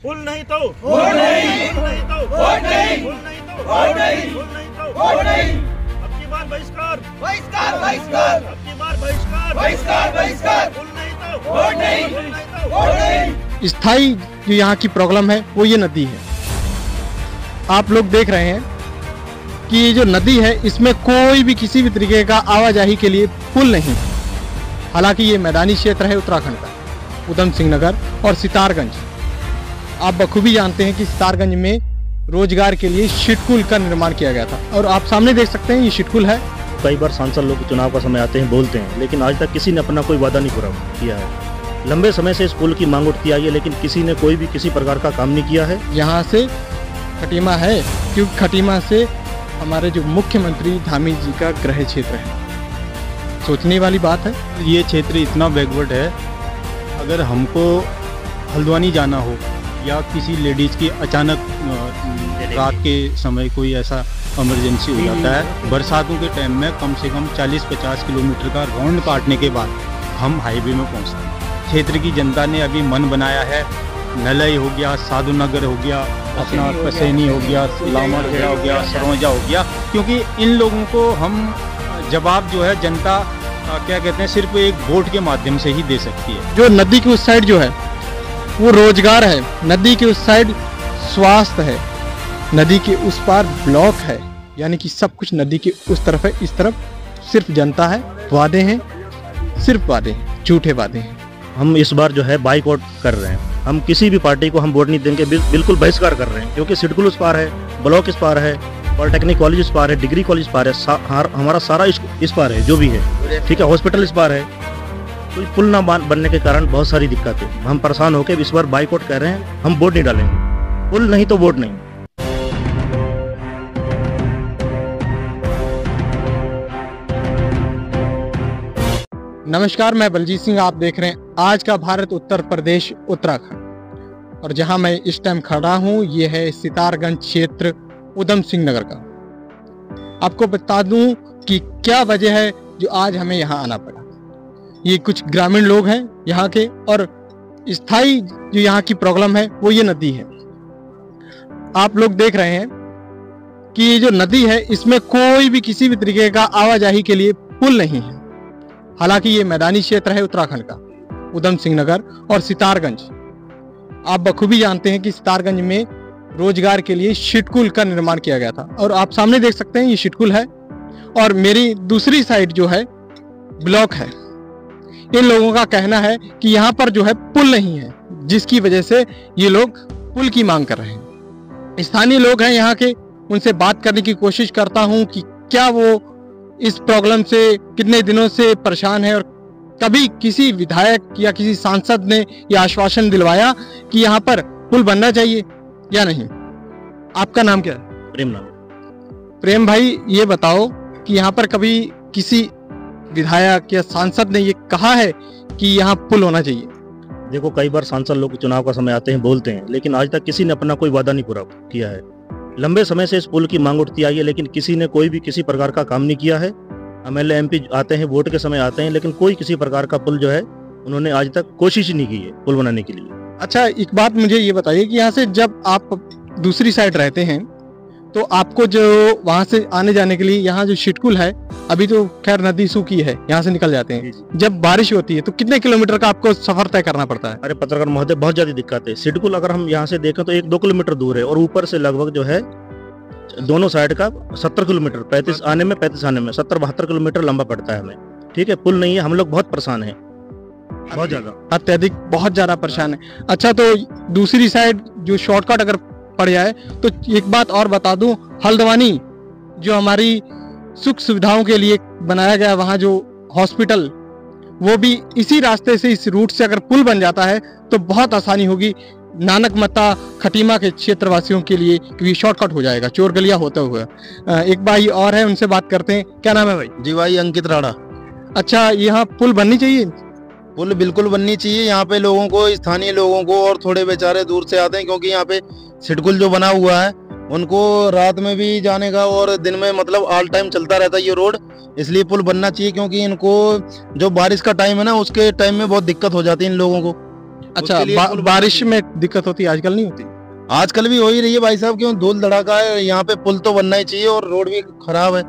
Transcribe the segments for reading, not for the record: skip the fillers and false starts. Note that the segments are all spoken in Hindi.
फुल नहीं तो वोट नहीं, फुल नहीं तो वोट नहीं, फुल नहीं तो वोट नहीं, फुल नहीं तो वोट नहीं। अब की बार बहिष्कार, बहिष्कार, बहिष्कार, अब की बार बहिष्कार, बहिष्कार, बहिष्कार, फुल नहीं तो वोट नहीं, फुल नहीं तो वोट नहीं। स्थायी जो यहाँ की प्रॉब्लम है वो ये नदी है। आप लोग देख रहे हैं कि ये जो नदी है इसमें कोई भी किसी भी तरीके का आवाजाही के लिए पुल नहीं। हालांकि ये मैदानी क्षेत्र है उत्तराखंड का, उधम सिंह नगर और सितारगंज। आप बखूबी जानते हैं कि सितारगंज में रोजगार के लिए शिटकुल का निर्माण किया गया था और आप सामने देख सकते हैं ये शिटकुल है। कई बार सांसद लोग चुनाव का समय आते हैं, बोलते हैं, लेकिन आज तक किसी ने अपना कोई वादा नहीं पूरा किया है। लंबे समय से इस पुल की मांग उठती आई है, लेकिन किसी ने कोई भी किसी प्रकार का काम नहीं किया है। यहाँ से खटीमा है क्योंकि खटीमा से हमारे जो मुख्यमंत्री धामी जी का गृह क्षेत्र है। सोचने वाली बात है। ये क्षेत्र इतना बैकवर्ड है, अगर हमको हल्द्वानी जाना हो या किसी लेडीज की अचानक रात के समय कोई ऐसा इमरजेंसी हो जाता है, बरसातों के टाइम में कम से कम 40-50 किलोमीटर का राउंड काटने के बाद हम हाईवे में पहुंचते हैं। क्षेत्र की जनता ने अभी मन बनाया है, नलई हो गया, साधु नगर हो गया, अपना कसैनी हो गया, लामाखेड़ा हो गया, सरौजा हो गया, क्योंकि इन लोगों को हम जवाब जो है जनता क्या कहते हैं सिर्फ एक वोट के माध्यम से ही दे सकती है। जो नदी के उस साइड जो है वो रोजगार है, नदी के उस साइड स्वास्थ्य है, नदी के उस पार ब्लॉक है, यानी कि सब कुछ नदी के उस तरफ है, इस तरफ सिर्फ जनता है। वादे हैं, सिर्फ वादे हैं, झूठे वादे हैं। हम इस बार जो है बाइकआउट कर रहे हैं। हम किसी भी पार्टी को हम वोट नहीं देंगे, बिल्कुल बहिष्कार कर रहे हैं, क्योंकि सिडकुल उस पार है, ब्लॉक इस पार है, पॉलिटेक्निक कॉलेज इस पार है, डिग्री कॉलेज इस पार है, हमारा सारा इस पार है जो भी है, ठीक है, हॉस्पिटल इस पार है। तो पुल ना बनने के कारण बहुत सारी दिक्कतें, हम परेशान होकर इस बार बाइकआउट कर रहे हैं। हम वोट नहीं डालेंगे, पुल नहीं तो वोट नहीं। नमस्कार, मैं बलजीत सिंह, आप देख रहे हैं आज का भारत उत्तर प्रदेश उत्तराखंड। और जहां मैं इस टाइम खड़ा हूं ये है सितारगंज क्षेत्र उधम सिंह नगर का। आपको बता दूं कि क्या वजह है जो आज हमें यहां आना पड़ा। ये कुछ ग्रामीण लोग हैं यहाँ के, और स्थायी जो यहाँ की प्रॉब्लम है वो ये नदी है। आप लोग देख रहे हैं कि ये जो नदी है इसमें कोई भी किसी भी तरीके का आवाजाही के लिए पुल नहीं है। हालांकि ये मैदानी क्षेत्र है उत्तराखंड का, उधम सिंह नगर और सितारगंज। आप बखूबी जानते हैं कि सितारगंज में रोजगार के लिए शिटकुल का निर्माण किया गया था और आप सामने देख सकते हैं ये शिटकुल है, और मेरी दूसरी साइड जो है ब्लॉक है। इन लोगों का कहना है कि यहाँ पर जो है पुल नहीं है, जिसकी वजह से ये लोग पुल की मांग कर रहे हैं। स्थानीय लोग हैं यहाँ के, उनसे बात करने की कोशिश करता हूँ कि क्या वो इस प्रॉब्लम से कितने दिनों से परेशान है और कभी किसी विधायक या किसी सांसद ने यह आश्वासन दिलवाया कि यहाँ पर पुल बनना चाहिए या नहीं। आपका नाम क्या है? प्रेम नाम। प्रेम भाई, ये बताओ कि यहाँ पर कभी किसी विधायक या सांसद ने ये कहा है कि यहाँ पुल होना चाहिए? देखो, कई बार सांसद लोग चुनाव का समय आते हैं, बोलते हैं, लेकिन आज तक किसी ने अपना कोई वादा नहीं पूरा किया है। लंबे समय से इस पुल की मांग उठती आई है, लेकिन किसी ने कोई भी किसी प्रकार का काम नहीं किया है। MLA MP आते हैं, वोट के समय आते हैं, लेकिन कोई किसी प्रकार का पुल जो है उन्होंने आज तक कोशिश ही नहीं की है पुल बनाने के लिए। अच्छा, एक बात मुझे ये बताइए कि यहाँ से जब आप दूसरी साइड रहते हैं तो आपको जो वहाँ से आने जाने के लिए यहाँ जो शिटकुल है, अभी तो खैर नदी सूखी है, यहाँ से निकल जाते हैं, जब बारिश होती है तो कितने किलोमीटर का आपको सफर तय करना पड़ता है? अरे पत्रकार महोदय, बहुत ज्यादा दिक्कत है। शिटकुल अगर हम यहाँ से देखें तो 1-2 किलोमीटर दूर है, और ऊपर से लगभग जो है दोनों साइड का 70 किलोमीटर, 35 आने में 35 आने में 70-72 किलोमीटर लंबा पड़ता है हमें। ठीक है, पुल नहीं है, हम लोग बहुत परेशान है, बहुत ज्यादा, अत्यधिक बहुत ज्यादा परेशान है। अच्छा, तो दूसरी साइड जो शॉर्टकट अगर पड़ जाए तो एक बात और बता दूं, हल्द्वानी जो हमारी सुख सुविधाओं के लिए बनाया गया, वहाँ जो हॉस्पिटल, वो भी इसी रास्ते से, इस रूट से अगर पुल बन जाता है तो बहुत आसानी होगी नानक मत्ता खटीमा के क्षेत्रवासियों के लिए, क्योंकि शॉर्टकट हो जाएगा चोर गलिया होते हुए। एक भाई और है, उनसे बात करते हैं। क्या नाम है भाई? जी भाई, अंकित राणा। अच्छा, यहाँ पुल बननी चाहिए? पुल बिल्कुल बननी चाहिए। यहाँ पे लोगों को, स्थानीय लोगों को, और थोड़े बेचारे दूर से आते हैं, क्योंकि यहाँ पे शिटकुल जो बना हुआ है उनको रात में भी जाने का और दिन में मतलब ऑल टाइम चलता रहता है ये रोड, इसलिए पुल बनना चाहिए। क्योंकि इनको जो बारिश का टाइम है ना, उसके टाइम में बहुत दिक्कत हो जाती है इन लोगों को। अच्छा, उसके लिए पुल बारिश में दिक्कत होती है, आजकल नहीं होती? आजकल भी हो ही रही है भाई साहब, क्यों धूल धड़ाका है यहाँ पे, पुल तो बनना ही चाहिए और रोड भी खराब है।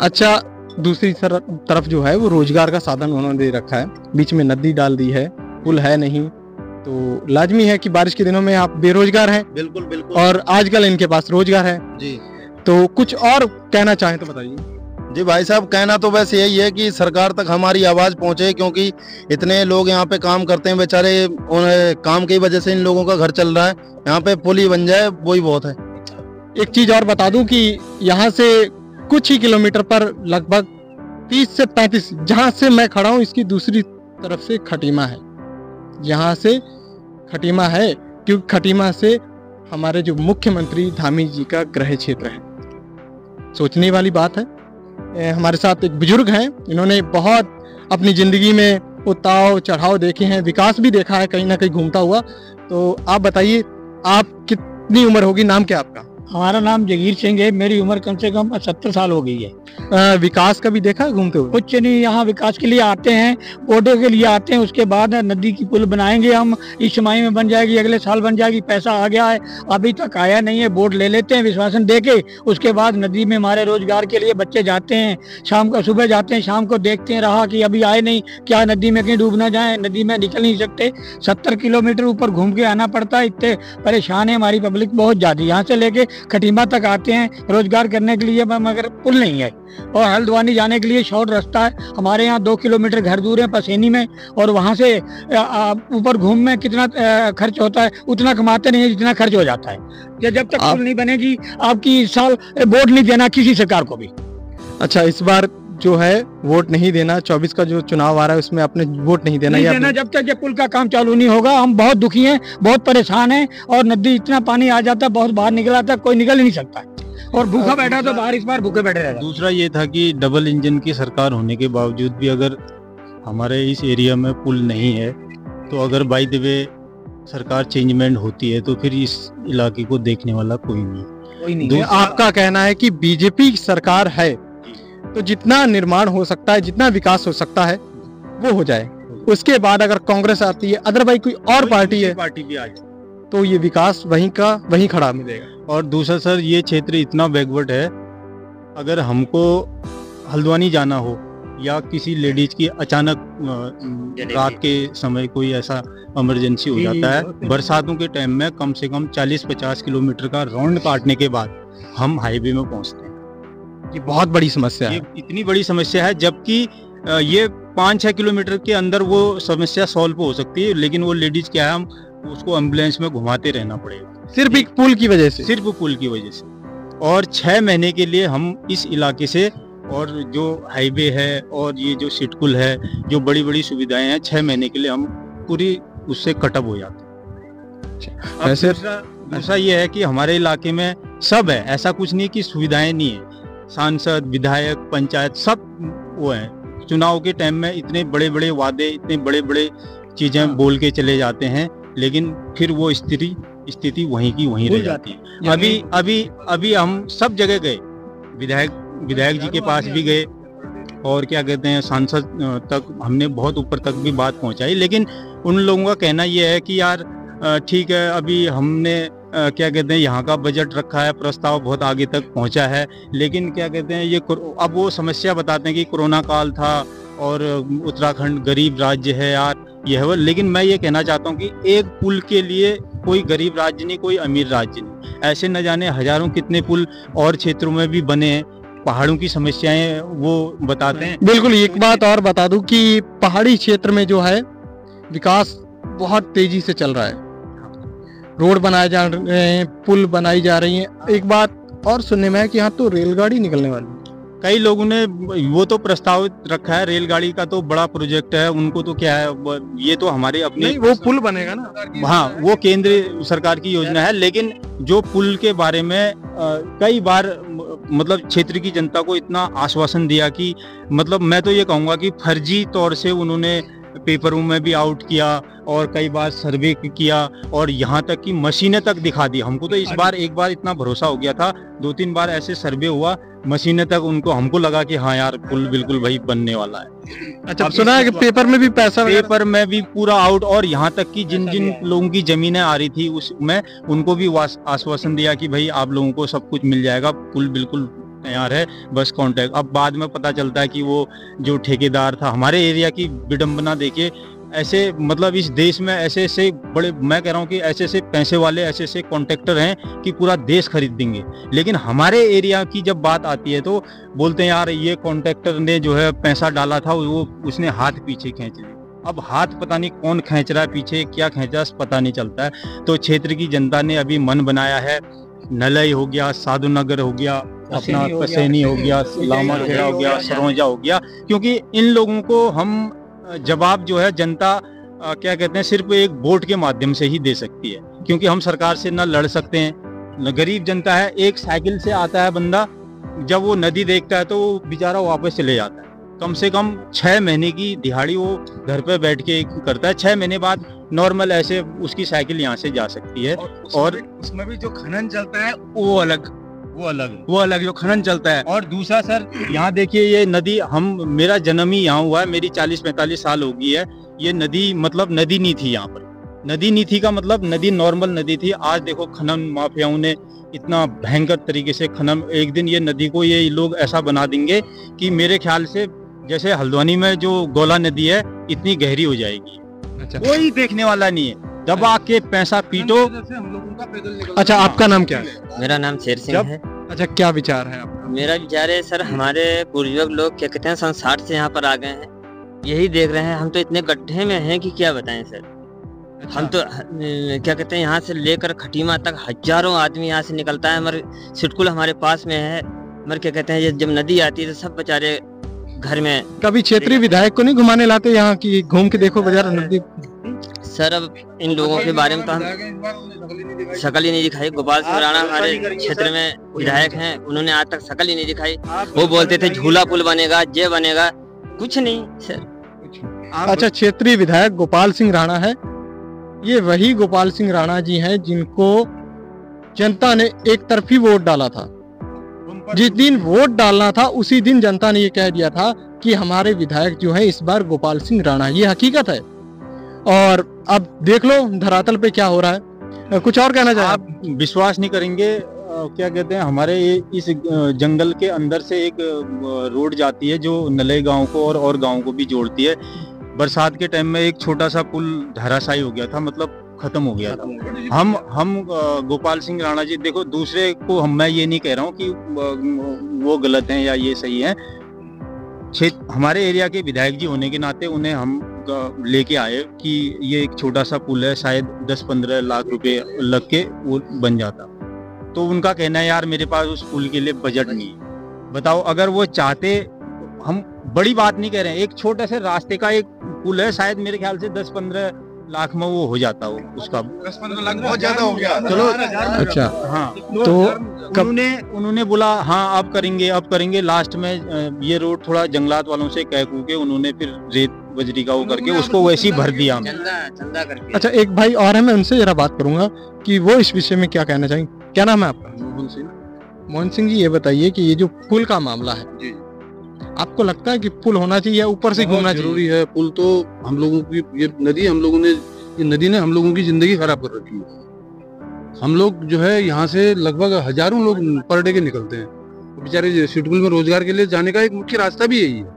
अच्छा, दूसरी तरफ जो है वो रोजगार का साधन उन्होंने दे रखा है, बीच में नदी डाल दी है, पुल है नहीं, तो लाजमी है कि बारिश के दिनों में आप बेरोजगार हैं। बिल्कुल बिल्कुल। और आजकल इनके पास रोजगार है जी। तो कुछ और कहना चाहें तो बताइए। जी भाई साहब, कहना तो बस यही है कि सरकार तक हमारी आवाज पहुंचे, क्योंकि इतने लोग यहाँ पे काम करते हैं बेचारे, उन्हें काम की वजह से इन लोगों का घर चल रहा है, यहाँ पे पुल ही बन जाए वही बहुत है। एक चीज और बता दूं कि यहाँ से कुछ ही किलोमीटर पर लगभग 30 से 35, जहाँ से मैं खड़ा हूँ इसकी दूसरी तरफ से खटीमा है, यहाँ से खटीमा है, क्योंकि खटीमा से हमारे जो मुख्यमंत्री धामी जी का गृह क्षेत्र है। सोचने वाली बात है। हमारे साथ एक बुजुर्ग हैं, इन्होंने बहुत अपनी जिंदगी में उतार चढ़ाव देखे हैं, विकास भी देखा है कहीं ना कहीं घूमता हुआ। तो आप बताइए, आप कितनी उम्र होगी, नाम क्या आपका? हमारा नाम जगीर सिंह है, मेरी उम्र कम से कम 70 साल हो गई है। विकास का भी देखा घूमते हुए? कुछ नहीं, यहाँ विकास के लिए आते हैं, वोटों के लिए आते हैं, उसके बाद नदी की पुल बनाएंगे हम, इस छमाही में बन जाएगी, अगले साल बन जाएगी, पैसा आ गया है, अभी तक आया नहीं है, वोट ले लेते हैं विश्वासन दे के, उसके बाद नदी में हमारे रोजगार के लिए बच्चे जाते हैं, शाम को सुबह जाते हैं, शाम को देखते हैं रहा कि अभी आए नहीं, क्या नदी में कहीं डूब ना जाए, नदी में निकल नहीं सकते, 70 किलोमीटर ऊपर घूम के आना पड़ता है, इतने परेशान है हमारी पब्लिक बहुत ज्यादा। यहाँ से लेके खटीमा तक आते हैं रोजगार करने के लिए, मगर पुल नहीं है, और हल्द्वानी जाने के लिए शॉर्ट रास्ता है, हमारे यहाँ 2 किलोमीटर घर दूर है पसेनी में, और वहाँ से ऊपर घूम में कितना खर्च होता है, उतना कमाते नहीं है जितना खर्च हो जाता है। जब तक पुल नहीं बनेगी आपकी इस साल वोट नहीं देना किसी सरकार को भी। अच्छा, इस बार जो है वोट नहीं देना, 24 का जो चुनाव आ रहा है उसमें आपने वोट नहीं देना, जब तक ये पुल का काम चालू नहीं होगा। हम बहुत दुखी हैं, बहुत परेशान हैं, और नदी इतना पानी आ जाता है, बहुत बाहर निकला था, कोई निकल ही नहीं सकता, और भूखा बैठा तो बाहर इस बार भूखे बैठे रहेगा। दूसरा ये था कि डबल इंजन की सरकार होने के बावजूद भी अगर हमारे इस एरिया में पुल नहीं है, तो अगर बाय द वे सरकार चेंजमेंट होती है तो फिर इस इलाके को देखने वाला कोई नहीं। आपका कहना है कि बीजेपी सरकार है तो जितना निर्माण हो सकता है, जितना विकास हो सकता है वो हो जाए, उसके बाद अगर कांग्रेस आती है, अदरवाइज कोई और पार्टी भी आ जाए, तो ये विकास वहीं का वहीं खड़ा मिलेगा। और दूसरा सर, ये क्षेत्र इतना बैकवर्ड है, अगर हमको हल्द्वानी जाना हो या किसी लेडीज की अचानक रात के समय कोई ऐसा इमरजेंसी हो जाता है, बरसातों के टाइम में कम से कम 40-50 किलोमीटर का राउंड काटने के बाद हम हाईवे में पहुंचते हैं। ये बहुत बड़ी समस्या है, ये इतनी बड़ी समस्या है, जबकि ये 5-6 किलोमीटर के अंदर वो समस्या सॉल्व हो सकती है, लेकिन वो लेडीज क्या है, हम उसको एम्बुलेंस में घुमाते रहना पड़ेगा, सिर्फ एक पुल की वजह से, सिर्फ पुल की वजह से। और 6 महीने के लिए हम इस इलाके से, और जो हाईवे है और ये जो सिटकुल है, जो बड़ी बड़ी सुविधाएं हैं, 6 महीने के लिए हम पूरी उससे कटअप हो जाते हैं। दूसरा ये है कि हमारे इलाके में सब है, ऐसा कुछ नहीं कि सुविधाएं नहीं है, सांसद, विधायक, पंचायत सब वो है। चुनाव के टाइम में इतने बड़े बड़े वादे, इतने बड़े बड़े चीजें बोल के चले जाते हैं, लेकिन फिर वो स्थिति वहीं की वहीं रह जाती है। अभी हम सब जगह गए, विधायक जी के पास भी गए, और क्या कहते हैं, सांसद तक हमने बहुत ऊपर तक भी बात पहुंचाई, लेकिन उन लोगों का कहना यह है कि यार ठीक है, अभी हमने क्या कहते हैं यहाँ का बजट रखा है, प्रस्ताव बहुत आगे तक पहुंचा है, लेकिन क्या कहते हैं ये अब वो समस्या बताते हैं कि कोरोना काल था और उत्तराखंड गरीब राज्य है यार, यह है। लेकिन मैं ये कहना चाहता हूँ कि एक पुल के लिए कोई गरीब राज्य नहीं, कोई अमीर राज्य नहीं, ऐसे न जाने हजारों कितने पुल और क्षेत्रों में भी बने हैं। पहाड़ों की समस्याएं वो बताते हैं। बिल्कुल, एक बात और बता दूं कि पहाड़ी क्षेत्र में जो है विकास बहुत तेजी से चल रहा है, रोड बनाए जा रहे हैं, पुल बनाई जा रही हैं। एक बात और सुनने में है कि यहाँ तो रेलगाड़ी निकलने वाली है। कई लोगों ने वो तो प्रस्तावित रखा है, रेलगाड़ी का तो बड़ा प्रोजेक्ट है, उनको तो क्या है, ये तो हमारे अपने, वो पुल बनेगा ना, हाँ वो केंद्र सरकार की योजना है, लेकिन जो पुल के बारे में कई बार मतलब क्षेत्र की जनता को इतना आश्वासन दिया कि मतलब मैं तो ये कहूँगा कि फर्जी तौर से उन्होंने पेपरों में भी आउट किया और कई बार सर्वे किया और यहाँ तक कि मशीनें तक दिखा दी हमको। तो इस बार एक बार इतना भरोसा हो गया था, 2-3 बार ऐसे सर्वे हुआ, मशीनें तक हमको लगा कि हाँ यार पुल बिल्कुल भाई बनने वाला है। अच्छा, सुना है कि पेपर में भी पैसा, पेपर में भी पूरा आउट, और यहाँ तक कि जिन जिन लोगों की जमीनें आ रही थी उसमें उनको भी आश्वासन दिया कि भाई आप लोगों को सब कुछ मिल जाएगा, पुल बिल्कुल तैयार है, बस कॉन्ट्रैक्ट। अब बाद में पता चलता है कि वो जो ठेकेदार था, हमारे एरिया की विडंबना देखिए, ऐसे मतलब इस देश में ऐसे ऐसे बड़े, मैं कह रहा हूँ कि ऐसे ऐसे पैसे वाले ऐसे ऐसे कॉन्ट्रैक्टर हैं कि पूरा देश खरीद देंगे, लेकिन हमारे एरिया की जब बात आती है तो बोलते हैं यार ये कॉन्ट्रैक्टर ने जो है पैसा डाला था वो उसने हाथ पीछे खींच लिया। अब हाथ पता नहीं कौन खींच रहा है पीछे, क्या खींच रहा है पता नहीं चलता है। तो क्षेत्र की जनता ने अभी मन बनाया है, नलई हो गया, साधु नगर हो गया, अपना पसैनी हो गया, लामा खेड़ा हो गया, सरौजा हो गया, क्योंकि इन लोगों को हम जवाब जो है जनता क्या कहते हैं सिर्फ एक वोट के माध्यम से ही दे सकती है, क्योंकि हम सरकार से न लड़ सकते हैं, न गरीब जनता है। एक साइकिल से आता है बंदा, जब वो नदी देखता है तो वो बेचारा वापस चले जाता है। कम से कम 6 महीने की दिहाड़ी वो घर पे बैठ के करता है, 6 महीने बाद नॉर्मल ऐसे उसकी साइकिल यहाँ से जा सकती है। और उसमें भी जो खनन चलता है वो अलग जो खनन चलता है। और दूसरा सर, यहाँ देखिए ये नदी, मेरा जन्म ही यहाँ हुआ है, मेरी 40-45 साल हो गई है। ये नदी मतलब नदी नहीं थी, यहाँ पर नदी नहीं थी का मतलब नदी नॉर्मल नदी थी। आज देखो खनन माफियाओं ने इतना भयंकर तरीके से खनन, एक दिन ये नदी को ये लोग ऐसा बना देंगे कि मेरे ख्याल से जैसे हल्द्वानी में जो गोला नदी है इतनी गहरी हो जाएगी। अच्छा, कोई देखने वाला नहीं है, दबा के पैसा पीटो। अच्छा, आपका नाम क्या है? मेरा नाम शेर सिंह है। अच्छा, क्या विचार है आपका? मेरा विचार है सर, हमारे पूर्वज लोग क्या कहते हैं सन 60 से यहाँ पर आ गए हैं, यही देख रहे हैं। हम तो इतने गड्ढे में हैं कि क्या बताएं सर। अच्छा। हम तो क्या कहते हैं यहाँ से लेकर खटीमा तक हजारों आदमी यहाँ से निकलता है। मगर सिटकुल हमारे पास में है, मगर क्या कहते हैं ये जब नदी आती है तो सब बेचारे घर में। कभी क्षेत्रीय विधायक को नहीं घुमाने लाते यहाँ की, घूम के देखो बाजार नदी? सर अब इन लोगों के बारे में तो हम शकल ही नहीं दिखाई। गोपाल सिंह राणा हमारे क्षेत्र में विधायक हैं, उन्होंने आज तक शकल ही नहीं दिखाई। वो बोलते थे झूला पुल बनेगा, ये बनेगा, कुछ नहीं सर। अच्छा, क्षेत्रीय विधायक गोपाल सिंह राणा है, ये वही गोपाल सिंह राणा जी हैं जिनको जनता ने एक तरफी वोट डाला था। जिस दिन वोट डालना था उसी दिन जनता ने ये कह दिया था कि हमारे विधायक जो है इस बार गोपाल सिंह राणा, ये हकीकत है। और अब देख लो धरातल पे क्या हो रहा है। कुछ और कहना चाहिए? आप विश्वास नहीं करेंगे, क्या कहते हैं हमारे इस जंगल के अंदर से एक रोड जाती है जो नलई गांव को और गांव को भी जोड़ती है। बरसात के टाइम में एक छोटा सा पुल धराशायी हो गया था, मतलब खत्म हो गया था। हम गोपाल सिंह राणा जी, देखो दूसरे को मैं ये नहीं कह रहा हूँ कि वो गलत हैं या ये सही है। हमारे एरिया के विधायक जी होने के नाते उन्हें हम लेके आए कि ये एक छोटा सा पुल है, शायद 10-15 लाख रुपए लग के वो बन जाता। तो उनका कहना है यार मेरे पास उस पुल के लिए बजट नहीं है। बताओ, अगर वो चाहते, हम बड़ी बात नहीं कह रहे हैं, एक छोटे से रास्ते का एक पुल है, शायद मेरे ख्याल से 10-15 लाख में वो हो जाता हो, उसका 10-15 लाख बहुत ज्यादा हो गया। चलो, अच्छा, हाँ। तो उन्होंने बोला हाँ अब करेंगे। लास्ट में ये रोड थोड़ा जंगलात वालों से कह के उन्होंने फिर रेत बजरी का वो करके उसको वैसे ही भर दिया चंदा करके। अच्छा, एक भाई और है, मैं उनसे जरा बात करूंगा कि वो इस विषय में क्या कहना चाहेंगे। क्या नाम है आपका? मोहन सिंह जी, ये बताइए कि ये जो पुल का मामला है, आपको लगता है कि पुल होना चाहिए या ऊपर से घूमना जरूरी है? पुल तो हम लोगों की, ये नदी ने हम लोगों की जिंदगी खराब कर रखी है। हम लोग जो है यहाँ से लगभग हजारों लोग पर डे के निकलते हैं, बेचारे सिटकुल में रोजगार के लिए जाने का एक मुख्य रास्ता भी यही है।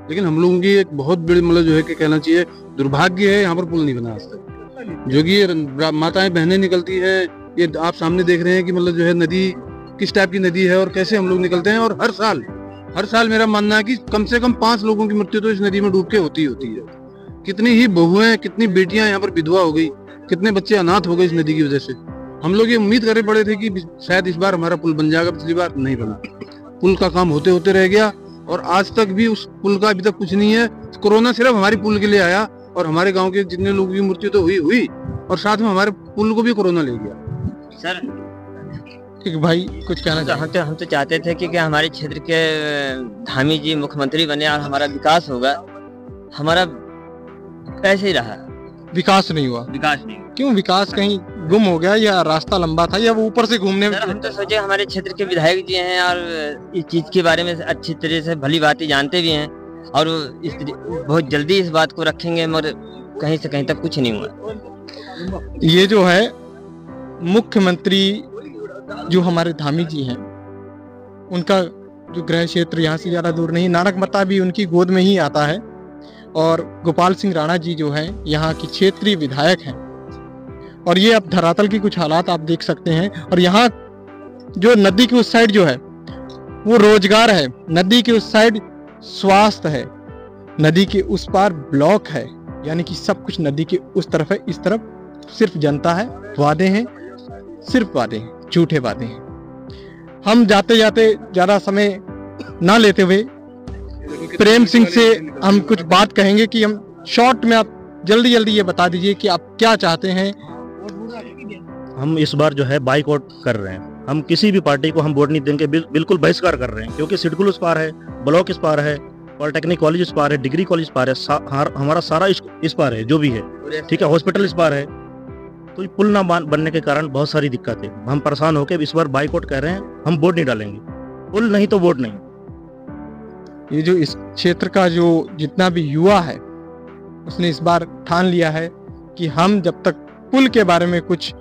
लेकिन हम लोगों की एक बहुत बड़ी मतलब जो है कि कहना चाहिए दुर्भाग्य है, यहाँ पर पुल नहीं बना आज तक। जो कि ये माताएं बहनें निकलती है, ये आप सामने देख रहे हैं कि मतलब जो है नदी किस टाइप की नदी है और कैसे हम लोग निकलते हैं। और हर साल मेरा मानना है कि कम से कम 5 लोगों की मृत्यु तो इस नदी में डूब के होती है। कितनी ही बहुएं, कितनी बेटियां यहाँ पर विधवा हो गई, कितने बच्चे अनाथ हो गए इस नदी की वजह से। हम लोग ये उम्मीद करे पड़े थे कि शायद इस बार हमारा पुल बन जाएगा, पिछली बार नहीं बना। पुल का काम होते होते रह गया और आज तक भी उस पुल का अभी तक कुछ नहीं है। कोरोना सिर्फ हमारी पुल के लिए आया और हमारे गांव के जितने लोगों की मृत्यु तो हुई और साथ में हमारे पुल को भी कोरोना ले गया। सर ठीक भाई, कुछ कहना चाहिए? हम तो चाहते थे कि हमारे क्षेत्र के धामी जी मुख्यमंत्री बने और हमारा विकास होगा। हमारा ऐसे ही रहा, विकास नहीं हुआ। विकास नहीं। क्यों? विकास कहीं गुम हो गया या रास्ता लंबा था या वो ऊपर से घूमने? सर हम तो सोचे हमारे क्षेत्र के विधायक जी हैं और इस चीज के बारे में अच्छी तरह से भली बातें जानते भी हैं और बहुत जल्दी इस बात को रखेंगे, मगर कहीं से कहीं तक कुछ नहीं हुआ। ये जो है मुख्यमंत्री जो हमारे धामी जी हैं, उनका जो गृह क्षेत्र यहाँ से ज्यादा दूर नहीं, नानकमता भी उनकी गोद में ही आता है। और गोपाल सिंह राणा जी जो हैं यहाँ की क्षेत्रीय विधायक हैं। और ये अब धरातल की कुछ हालात आप देख सकते हैं। और यहाँ जो नदी की उस साइड जो है वो रोजगार है, नदी के उस साइड स्वास्थ्य है, नदी के उस पार ब्लॉक है, यानी कि सब कुछ नदी के उस तरफ है। इस तरफ सिर्फ जनता है, वादे हैं, सिर्फ वादे हैं, झूठे वादे हैं। हम जाते जाते ज्यादा समय ना लेते हुए प्रेम सिंह से हम कुछ बात कहेंगे कि हम शॉर्ट में आप जल्दी जल्दी ये बता दीजिए कि आप क्या चाहते हैं। हम इस बार जो है बाइकआउट कर रहे हैं। हम किसी भी पार्टी को हम वोट नहीं देंगे, बिल्कुल बहिष्कार कर रहे हैं, क्योंकि सिडकुल उस पार है, ब्लॉक इस पार है, पॉलिटेक्निक कॉलेज इस पार है, डिग्री कॉलेज इस पार है, हमारा सारा इस पार है जो भी है, ठीक है, हॉस्पिटल इस पार है। तो ये पुल ना बनने के कारण बहुत सारी दिक्कतें, हम परेशान होकर इस बार बाइकआउट कर रहे हैं। हम वोट नहीं डालेंगे, पुल नहीं तो वोट नहीं। ये जो इस क्षेत्र का जो जितना भी युवा है उसने इस बार ठान लिया है कि हम जब तक पुल के बारे में कुछ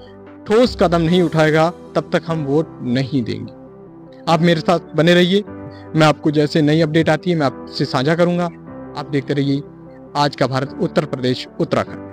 ठोस कदम नहीं उठाएगा तब तक हम वोट नहीं देंगे। आप मेरे साथ बने रहिए, मैं आपको जैसे नई अपडेट आती है मैं आपसे साझा करूंगा। आप देखते रहिए आज का भारत उत्तर प्रदेश उत्तराखंड।